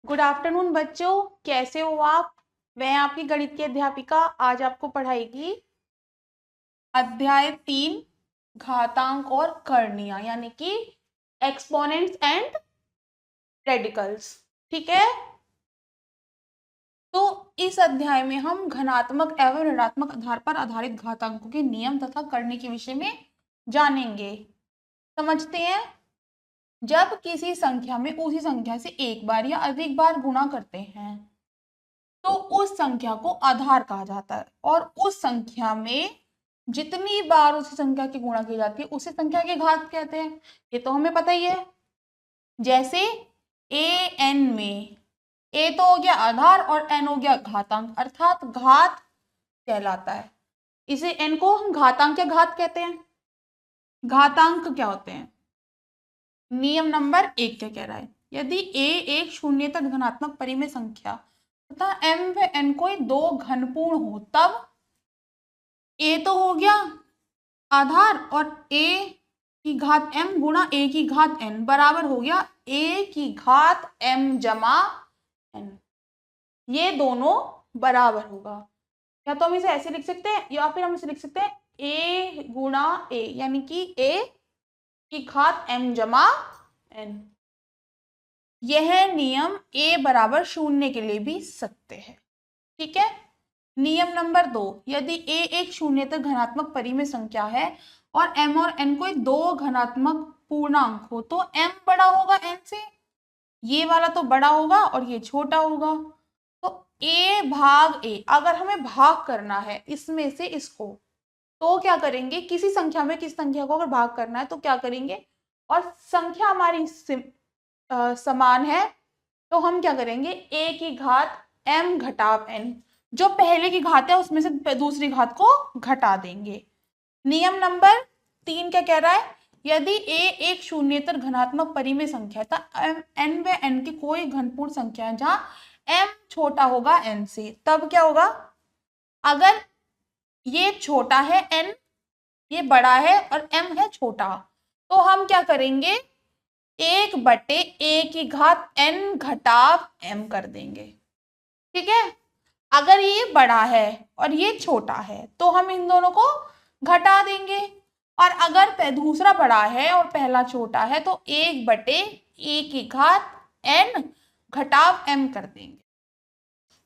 Good afternoon बच्चों, कैसे हो आप। मैं आपकी गणित की अध्यापिका आज आपको पढ़ाएगी अध्याय 3 घातांक और करणीय यानी कि एक्सपोनेंट्स एंड रेडिकल्स। ठीक है, तो इस अध्याय में हम घनात्मक एवं ऋणात्मक आधार पर आधारित घातांकों के नियम तथा करने के विषय में जानेंगे। समझते हैं, जब किसी संख्या में उसी संख्या से एक बार या अधिक बार गुणा करते हैं तो उस संख्या को आधार कहा जाता है, और उस संख्या में जितनी बार उसी संख्या की गुणा की जाती है उसी संख्या के घात कहते हैं। ये तो हमें पता ही है। जैसे ए एन में ए तो हो गया आधार और एन हो गया घातांक, अर्थात घात कहलाता है। इसे एन को हम घातांक या घात कहते हैं। घातांक क्या होते हैं? नियम नंबर 1 क्या कह रहा है? यदि ए एक शून्येतर धनात्मक परिमेय संख्या तथा m व n कोई दो घनपूर्ण हो तब a तो हो गया आधार और a की घात m गुणा a की घात n बराबर हो गया a की घात m जमा n। ये दोनों बराबर होगा। या तो हम इसे ऐसे लिख सकते हैं या फिर हम इसे लिख सकते हैं a गुणा a यानी कि a की घात m जमा n। यह नियम a बराबर 0 के लिए भी सत्य है। ठीक है। नियम नंबर 2, यदि a एक शून्येतर धनात्मक परिमेय संख्या है और m और n कोई दो घनात्मक पूर्णांक हो तो m बड़ा होगा n से। ये वाला तो बड़ा होगा और ये छोटा होगा। तो a भाग a, अगर हमें भाग करना है इसमें से इसको तो क्या करेंगे? किसी संख्या में किसी संख्या को अगर भाग करना है तो क्या करेंगे, और संख्या हमारी समान है तो हम क्या करेंगे? a की घात m घटाव n, जो पहले की घात है उसमें से दूसरी घात को घटा देंगे। नियम नंबर 3 क्या कह रहा है? यदि a एक शून्येतर घनात्मक परिमेय संख्या है तो n व n की कोई घनपूर्ण संख्या है जहां m छोटा होगा n से, तब क्या होगा? अगर ये छोटा है n, ये बड़ा है और m है छोटा, तो हम क्या करेंगे? 1/a की घात n घटाव m कर देंगे। ठीक है। अगर ये बड़ा है और ये छोटा है तो हम इन दोनों को घटा देंगे, और अगर दूसरा बड़ा है और पहला छोटा है तो 1/a की घात n घटाव m कर देंगे।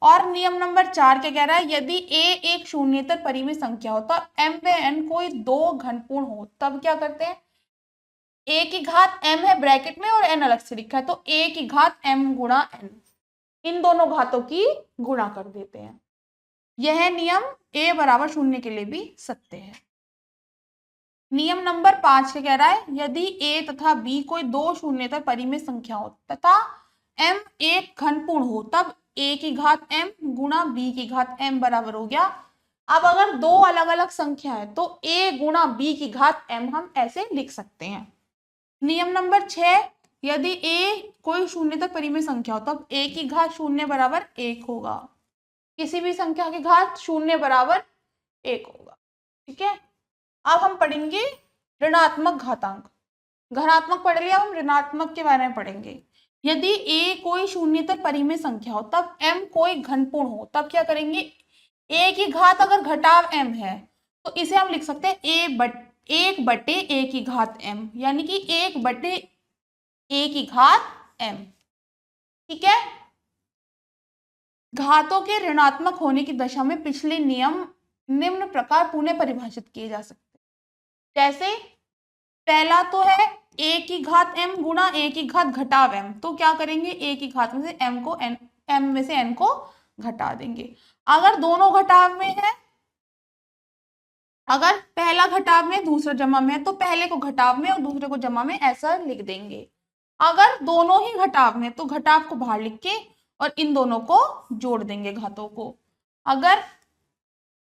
और नियम नंबर 4 क्या कह रहा है? यदि a एक शून्येतर परिमेय संख्या हो तो m व n कोई दो घनपूर्ण हो तब क्या करते हैं? a की घात m है ब्रैकेट में और n अलग से लिखा है, तो a की घात m गुणा n, इन दोनों घातों की गुणा कर देते हैं। यह नियम a बराबर 0 के लिए भी सत्य है। नियम नंबर 5 क्या कह रहा है? यदि a तथा b कोई दो शून्येतर परिमेय संख्या हो तथा m एक घनपूर्ण हो तब a की घात m गुणा b की घात m बराबर हो गया। अब अगर दो अलग अलग संख्या है तो a गुणा b की घात m हम ऐसे लिख सकते हैं। नियम नंबर 6, यदि a कोई शून्येतर परिमेय संख्या हो तब a की घात 0 बराबर 1 होगा। किसी भी संख्या की घात 0 बराबर 1 होगा। ठीक है। अब हम पढ़ेंगे ऋणात्मक घातांक। घनात्मक पढ़ लिया, हम ऋणात्मक के बारे में पढ़ेंगे। यदि a कोई शून्येतर परिमेय संख्या हो तब m कोई घनपूर्ण हो तब क्या करेंगे? a की घात अगर घटाव m है तो इसे हम लिख सकते हैं 1/a की घात m, यानी कि 1/a की घात m। ठीक है। घातों के ऋणात्मक होने की दशा में पिछले नियम निम्न प्रकार पुनः परिभाषित किए जा सकते हैं। जैसे पहला तो है a की घात m गुणा a की घात घटाव m, तो क्या करेंगे? a की घात में से m में से n को घटा देंगे। अगर दोनों घटाव में है, अगर पहला घटाव में दूसरा जमा में है तो पहले को घटाव में और दूसरे को जमा में ऐसा लिख देंगे। अगर दोनों ही घटाव में तो घटाव को बाहर लिख के और इन दोनों को जोड़ देंगे घातों को। अगर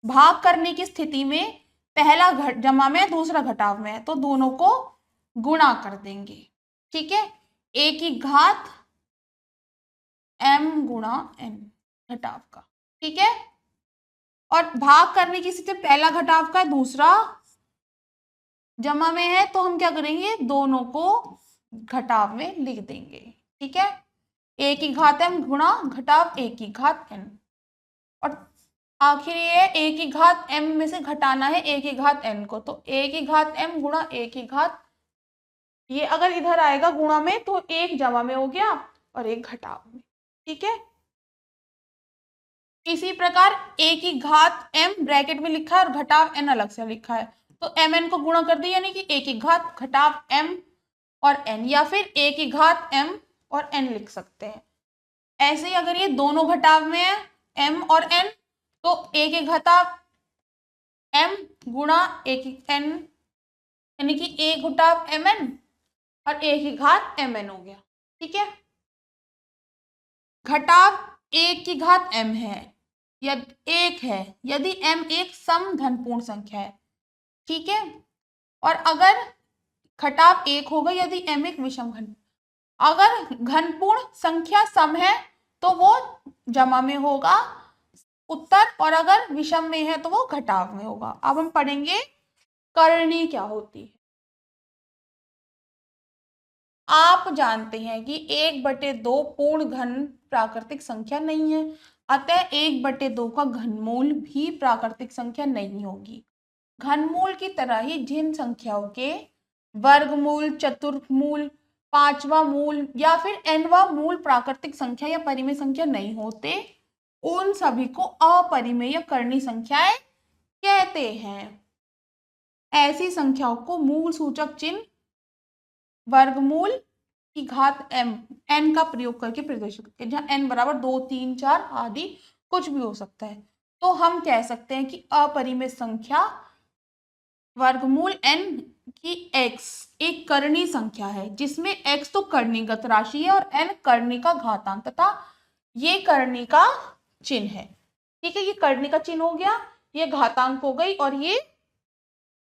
भाग करने की स्थिति में पहला जमा में दूसरा घटाव में है तो दोनों को गुणा कर देंगे। ठीक है। a की घात m गुणा n घटाव का। ठीक है। और भाग करने की स्थिति पहला घटाव का दूसरा जमा में है तो हम क्या करेंगे? दोनों को घटाव में लिख देंगे। ठीक है। a की घात m गुणा घटाव a की घात n। और आखिर ये a की घात m में से घटाना है a की घात n को, तो a की घात m गुणा a की घात, ये अगर इधर आएगा गुणा में तो एक जमा में हो गया और एक घटाव में। ठीक है, इसी प्रकार a की घात m ब्रैकेट में लिखा है और घटाव n अलग से लिखा है, तो mn को गुणा कर दिया, यानी कि a की घात घटाव m और n, या फिर a की घात m और n लिख सकते हैं। ऐसे ही अगर ये दोनों घटाव में है m और n, तो a के घटाव m गुणा a की n, यानी कि a घटाव mn और a की घात mn हो गया। ठीक है, घटाव a की घात m है, यदि एक है, यदि m एक सम धनपूर्ण संख्या है। ठीक है, और अगर घटाव एक होगा यदि m एक विषम घन, अगर घनपूर्ण संख्या सम है तो वो जमा में होगा उत्तर, और अगर विषम में है तो वो घटाव में होगा। अब हम पढ़ेंगे करणी क्या होती है। आप जानते हैं कि 1/2 पूर्ण घन प्राकृतिक संख्या नहीं है, अतः 1/2 का घनमूल भी प्राकृतिक संख्या नहीं होगी। घनमूल की तरह ही जिन संख्याओं के वर्गमूल, चतुर्थमूल, पांचवा मूल या फिर nवा मूल प्राकृतिक संख्या या परिमेय संख्या नहीं होते, उन सभी को अपरिमेय करणी संख्याएं कहते हैं। ऐसी संख्याओं को मूल सूचक चिन्ह वर्गमूल की घात n का प्रयोग करके प्रदर्शित करते हैं, जहां n बराबर 2, 3, 4 आदि कुछ भी हो सकता है। तो हम कह सकते हैं कि अपरिमेय संख्या वर्गमूल n की x एक करणी संख्या है, जिसमें x तो करणीगत राशि है और n करणी का घातांक तथा ये करणी का चिन्ह है। ठीक है, ये करणी का चिन्ह हो गया, ये घातांक हो गई और ये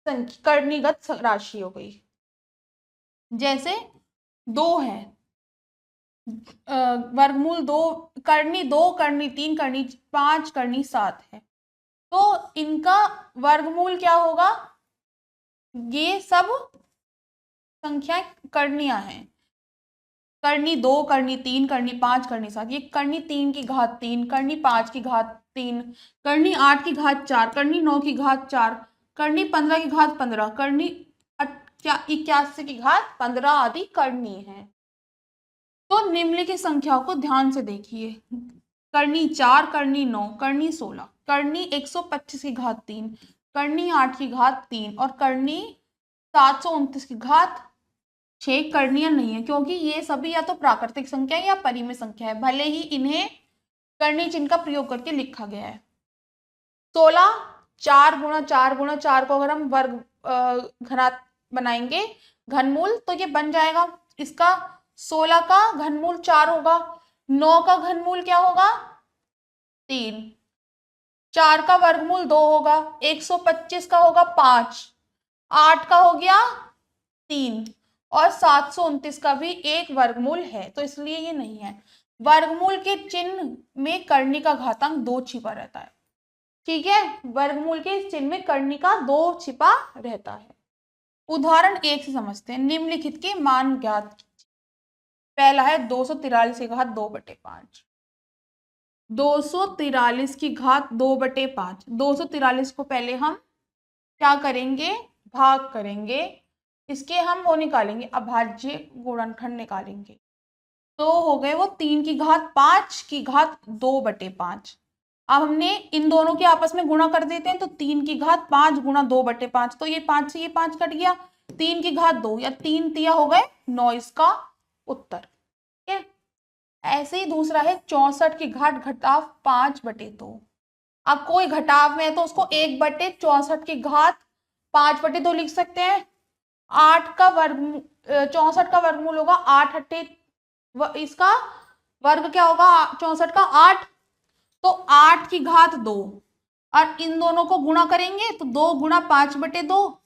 करणीगत राशि हो गई। जैसे 2 है, वर्गमूल 2, करणी 2, करणी 3, करणी 5, करणी 7 है, तो इनका वर्गमूल क्या होगा? ये सब संख्याएं करणीय हैं। करणी 2, करणी 3, करणी 5, करणी 7, ये करणी 3 की घात 3, करणी 5 की घात 3, करणी 8 की घात 4, करणी 9 की घात 4, करणी 15 की घात 15, करणी 81 की घात 15 आदि करणी है। तो निम्नलिखित संख्याओं को ध्यान से देखिए। करणी 4, करणी 9, करणी 16, करणी 125 की घात 3, करणी 8 की घात 3 और करणी 729 की घात 6 करणीय नहीं है, क्योंकि ये सभी या तो प्राकृतिक संख्या है या परिमेय संख्या है, भले ही इन्हें करणी चिन्ह का प्रयोग करके लिखा गया है। 16 4 गुणा 4 गुणा 4 को अगर हम वर्ग घनात बनाएंगे घनमूल, तो ये बन जाएगा, इसका 16 का घनमूल 4 होगा, 9 का घनमूल क्या होगा? 3, 4 का वर्गमूल 2 होगा, 125 का होगा 5, 8 का हो गया 3 और 729 का भी एक वर्गमूल है, तो इसलिए ये नहीं है। वर्गमूल के चिन्ह में करणी का घातांक 2 छिपा रहता है। ठीक है, वर्गमूल के चिन्ह में करणी का 2 छिपा रहता है। उदाहरण 1 से समझते हैं। निम्नलिखित के मान ज्ञात कीजिए। पहला है 243 की घात 2/5। 243 की घात 2/5। 243 को पहले हम क्या करेंगे? भाग करेंगे, इसके हम वो निकालेंगे, अभाज्य गुणनखंड निकालेंगे। तो हो गए वो 3 की घात 5 की घात 2/5। अब हमने इन दोनों के आपस में गुणा कर देते हैं, तो 3 की घात 5 गुणा 2/5, तो ये 5 से ये 5 कट गया, 3 की घात 2 या 3 तिया हो गए 9 इसका उत्तर। ठीक है, ऐसे ही दूसरा है 64 की घात घटाव 5/2। अब कोई घटाव में है तो उसको 1/64 की घात 5/2 लिख सकते हैं। 8 का वर्ग 64 का वर्गमूल होगा 8 अट्ठे, इसका वर्ग क्या होगा 64 का 8, तो 8 की घात 2 और इन दोनों को गुणा करेंगे तो 2 गुणा 5/2,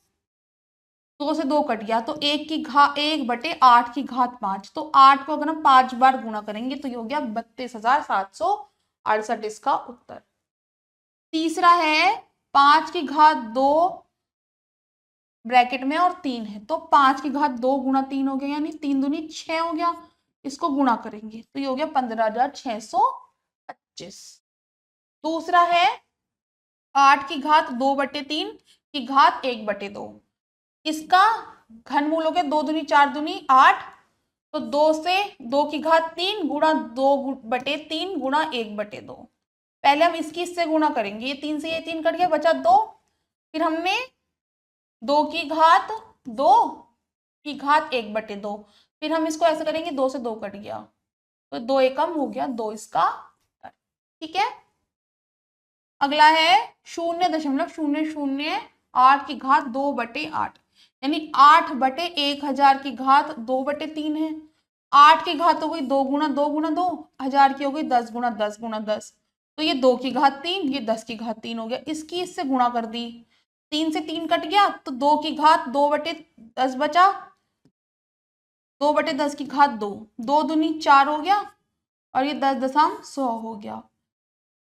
2 से 2 कट गया, तो 1/8 की घात 5, तो 8 को अगर हम 5 बार गुणा करेंगे तो ये हो गया 32,768 इसका उत्तर। तीसरा है 5 की घात 2 ब्रैकेट में और 3 है, तो 5 की घात 2 गुणा 3 हो गया, यानी 3 दूनी 6 हो गया, इसको गुणा करेंगे तो ये हो गया 15,625। दूसरा है 8 की घात 2/3 की घात 1/2। इसका घनमूल हो गया 2 दूनी 4 दूनी 8, तो 2 से 2 की घात 3 गुणा 2/3 गुणा 1/2। पहले हम इसकी इससे गुणा करेंगे, ये 3 से ये 3 कट गया, बचा 2। फिर हमने 2 की घात 2 की घात 1/2, फिर हम इसको ऐसे करेंगे 2 से 2 कट गया, तो 2 एकम हो गया 2 इसका। ठीक है, अगला है 0.008 की घात 2/8, यानी 8/1000 की घात 2/3 है। 8 की घात हो गई 2 गुणा 2 गुणा 2, 1000 की हो गई 10 गुणा 10 गुणा 10, तो ये 2 की घात 3, ये 10 की घात 3 हो गया। इसकी इससे गुणा कर दी, 3 से 3 कट गया, तो 2 की घात 2/10 बचा, 2/10 की घात 2, 2 दूनी 4 हो गया, और ये 10.100 हो गया।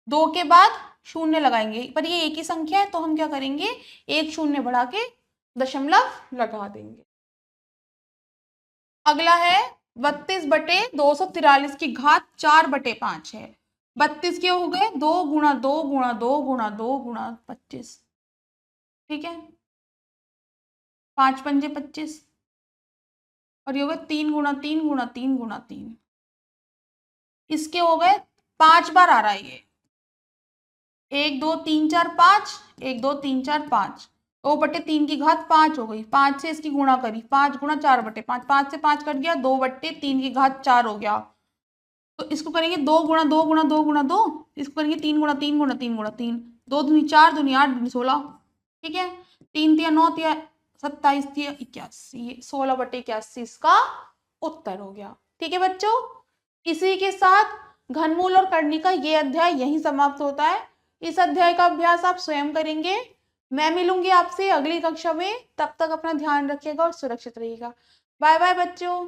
2 के बाद शून्य लगाएंगे, पर ये एक ही संख्या है तो हम क्या करेंगे, एक शून्य बढ़ा के दशमलव लगा देंगे। अगला है 32/243 की घात 4/5 है। 32 के हो गए 2 गुणा 2 गुणा 2 गुणा 2 गुणा 25। ठीक है, 5 पंजे 25, और ये हो गए 3 गुणा 3 गुणा 3 गुणा 3। इसके हो गए 5 बार आ रहा है ये, 1 2 3 4 5, 1 2 3 4 5, 2/3 की घात 5 हो गई, 5 से इसकी गुणा करी, 5 गुणा 4/5, 5 से 5 कट गया, 2/3 की घात 4 हो गया। तो इसको करेंगे 2 गुणा 2 गुणा 2 गुणा 2, इसको करेंगे 3 गुणा 3 गुणा 3 गुणा 3, 2 दूनी 4 दूनी 8 दूनी 16। ठीक है, 3 तिया 9 तिया 27 तिया 81, 16/81 इसका उत्तर हो गया। ठीक है बच्चों, इसी के साथ घनमूल और करनी का ये अध्याय यहीं समाप्त होता है। इस अध्याय का अभ्यास आप स्वयं करेंगे। मैं मिलूंगी आपसे अगली कक्षा में, तब तक अपना ध्यान रखिएगा और सुरक्षित रहिएगा। बाय बाय बच्चों।